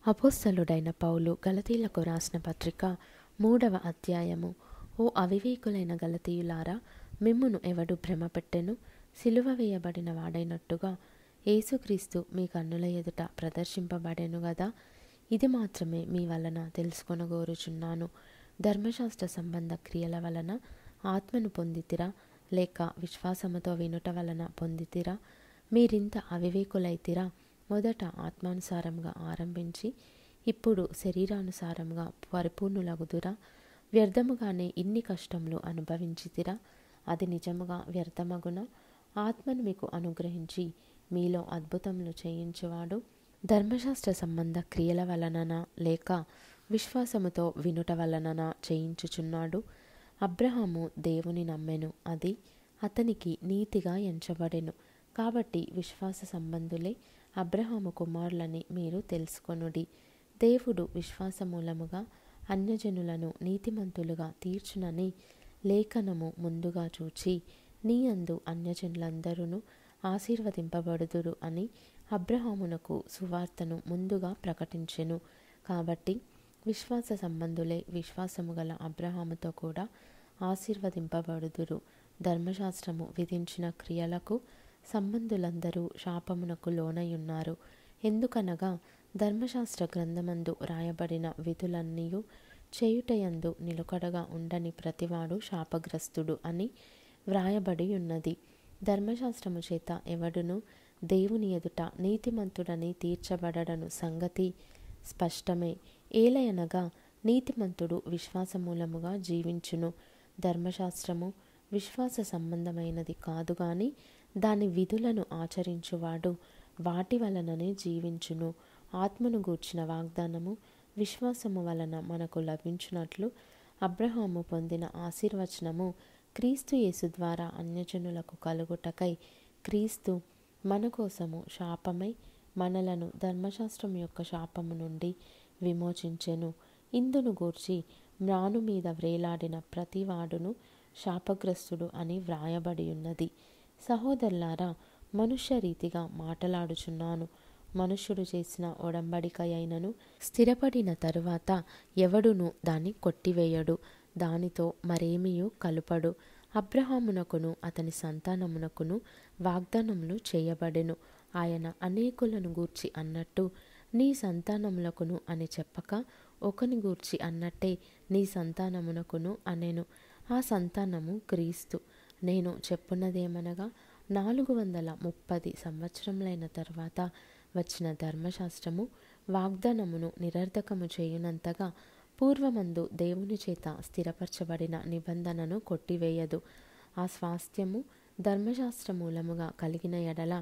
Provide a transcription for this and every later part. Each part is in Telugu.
అపోస్తలుడైన పౌలు గలతీలకు రాసిన పత్రిక 3వ అధ్యాయము. ఓ అవివేకులైన గలతీయులారా, మిమ్మును ఎవడు భ్రమపెట్టెను? సిలువ వేయబడిన వాడైనట్టుగా యేసుక్రీస్తు మీ కన్నుల ఎదుట ప్రదర్శింపబడెను గదా. ఇది మాత్రమే మీ వలన తెలుసుకొనగోరుచున్నాను. ధర్మశాస్త్ర సంబంధ క్రియల వలన ఆత్మను పొందితిరా, లేక విశ్వాసముతో వినుట వలన పొందితిరా? మీరింత అవివేకులైతిరా. మొదట ఆత్మానుసారంగా ఆరంభించి ఇప్పుడు శరీరానుసారంగా పరిపూర్ణులగుదురా? వ్యర్థముగానే ఇన్ని కష్టములు అనుభవించితిరా? అది నిజముగా వ్యర్థమగునా? ఆత్మను మీకు అనుగ్రహించి మీలో అద్భుతములు చేయించువాడు ధర్మశాస్త్ర సంబంధ క్రియల వలననా, లేక విశ్వాసముతో వినుట వలననా చేయించుచున్నాడు? అబ్రహాము దేవుని నమ్మెను, అది అతనికి నీతిగా ఎంచబడెను. కాబట్టి విశ్వాస సంబంధులే అబ్రహాము కుమారులని మీరు తెలుసుకొనుడి. దేవుడు విశ్వాసమూలముగా అన్యజనులను నీతిమంతులుగా తీర్చునని లేఖనము ముందుగా చూచి, నీ యందు అన్యజనులందరూ ఆశీర్వదింపబడుదురు అని అబ్రహామునకు సువార్తను ముందుగా ప్రకటించెను. కాబట్టి విశ్వాస సంబంధులే విశ్వాసము గల అబ్రహాముతో కూడా ఆశీర్వదింపబడుదురు. ధర్మశాస్త్రము విధించిన క్రియలకు సంబంధులందరూ శాపమునకు లోనయున్నారు. ఎందుకనగా ధర్మశాస్త్ర గ్రంథమందు రాయబడిన విధులన్నీయు చేయుటయందు నిలకడగా ఉండని ప్రతివాడు శాపగ్రస్తుడు అని వ్రాయబడి ఉన్నది. ధర్మశాస్త్రము చేత ఎవడును దేవుని ఎదుట నీతిమంతుడని తీర్చబడడను సంగతి స్పష్టమే. ఏలయనగా నీతిమంతుడు విశ్వాసమూలముగా జీవించును. ధర్మశాస్త్రము విశ్వాస సంబంధమైనది కాదు గాని దాని విధులను ఆచరించువాడు వాటి వలననే జీవించును. ఆత్మను గూర్చిన వాగ్దానము విశ్వాసము వలన మనకు లభించున్నట్లు అబ్రహాము పొందిన ఆశీర్వచనము క్రీస్తు యేసు ద్వారా అన్యజనులకు కలుగుటకై క్రీస్తు మన కోసము శాపమై మనలను ధర్మశాస్త్రం యొక్క శాపము నుండి విమోచించెను. ఇందును గూర్చి మ్రాను మీద వ్రేలాడిన ప్రతివాడును శాపగ్రస్తుడు అని వ్రాయబడి ఉన్నది. సహోదరులారా, మనుష్య రీతిగా మాటలాడుచున్నాను. మనుష్యుడు చేసిన ఒడంబడిక అయినను స్థిరపడిన తరువాత ఎవడును దాన్ని కొట్టివేయడు, దానితో మరేమియూ కలుపడు. అబ్రహామునకును అతని సంతానమునకును వాగ్దానములు చేయబడెను. ఆయన అనేకులను గూర్చి అన్నట్టు నీ సంతానములకును అని చెప్పక ఒకని గూర్చి అన్నట్టే నీ సంతానమునకును అనెను. ఆ సంతానము క్రీస్తు. నేను చెప్పున్నదేమనగా 430 సంవత్సరములైన తర్వాత వచ్చిన ధర్మశాస్త్రము వాగ్దానమును నిరర్ధకము చేయునంతగా పూర్వమందు దేవుని చేత స్థిరపరచబడిన నిబంధనను కొట్టివేయదు. ఆ స్వాస్థ్యము ధర్మశాస్త్ర మూలముగా కలిగిన ఎడల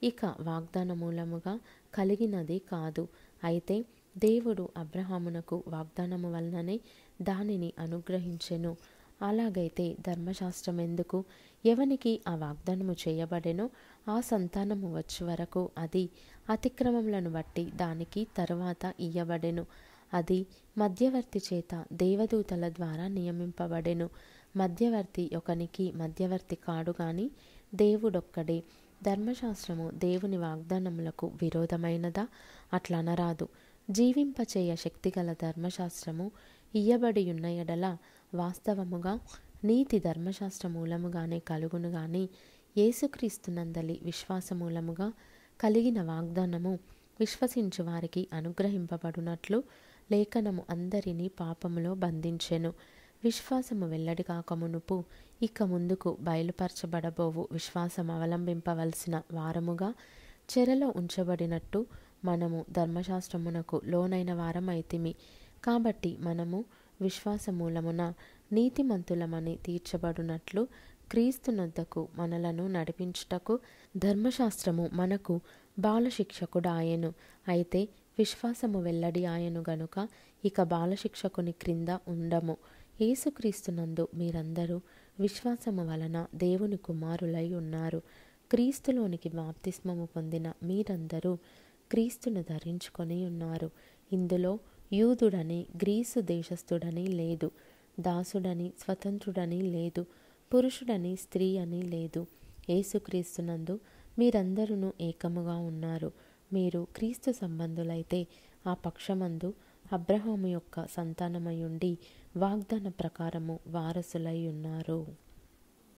ఇక వాగ్దాన మూలముగా కలిగినది కాదు. అయితే దేవుడు అబ్రహామునకు వాగ్దానము వలననే దానిని అనుగ్రహించెను. అలాగైతే ధర్మశాస్త్రం ఎందుకు? ఎవనికి ఆ వాగ్దానము చేయబడెనో ఆ సంతానము వచ్చే వరకు అది అతిక్రమములను బట్టి దానికి తరువాత ఇయ్యబడెను. అది మధ్యవర్తి చేత దేవదూతల ద్వారా నియమింపబడెను. మధ్యవర్తి ఒకనికి మధ్యవర్తి కాడు గాని దేవుడొక్కడే. ధర్మశాస్త్రము దేవుని వాగ్దానములకు విరోధమైనదా? అట్లనరాదు. జీవింపచేయ శక్తిగల ధర్మశాస్త్రము ఇయ్యబడి ఉన్న ఎడల వాస్తవముగా నీతి ధర్మశాస్త్ర మూలముగానే కలుగును గాని యేసుక్రీస్తునందలి విశ్వాసమూలముగా కలిగిన వాగ్దానము విశ్వసించు వారికి అనుగ్రహింపబడునట్లు లేఖనము అందరినీ పాపములో బంధించెను. విశ్వాసము వెల్లడి కాకమునుపు ఇక ముందుకు బయలుపరచబడబోవు విశ్వాసం అవలంబింపవలసిన వారముగా చెరలో ఉంచబడినట్టు మనము ధర్మశాస్త్రమునకు లోనైన వారమైతిమి. కాబట్టి మనము విశ్వాసమూలమున నీతిమంతులమని తీర్చబడునట్లు క్రీస్తునొద్దకు మనలను నడిపించుటకు ధర్మశాస్త్రము మనకు బాలశిక్షకుడాయెను. అయితే విశ్వాసము వెల్లడి ఆయను గనుక ఇక బాలశిక్షకుని క్రింద ఉండము. యేసుక్రీస్తునందు మీరందరూ విశ్వాసము వలన దేవుని కుమారులై ఉన్నారు. క్రీస్తులోనికి బాప్తిస్మము పొందిన మీరందరూ క్రీస్తును ధరించుకొని ఉన్నారు. ఇందులో యూదుడని గ్రీసు దేశస్థుడని లేదు, దాసుడని స్వతంత్రుడని లేదు, పురుషుడని స్త్రీ అని లేదు. యేసుక్రీస్తునందు మీరందరూ ఏకముగా ఉన్నారు. మీరు క్రీస్తు సంబంధులైతే ఆ పక్షమందు అబ్రహాము యొక్క సంతానమయుండి వాగ్దాన ప్రకారము వారసులై ఉన్నారు.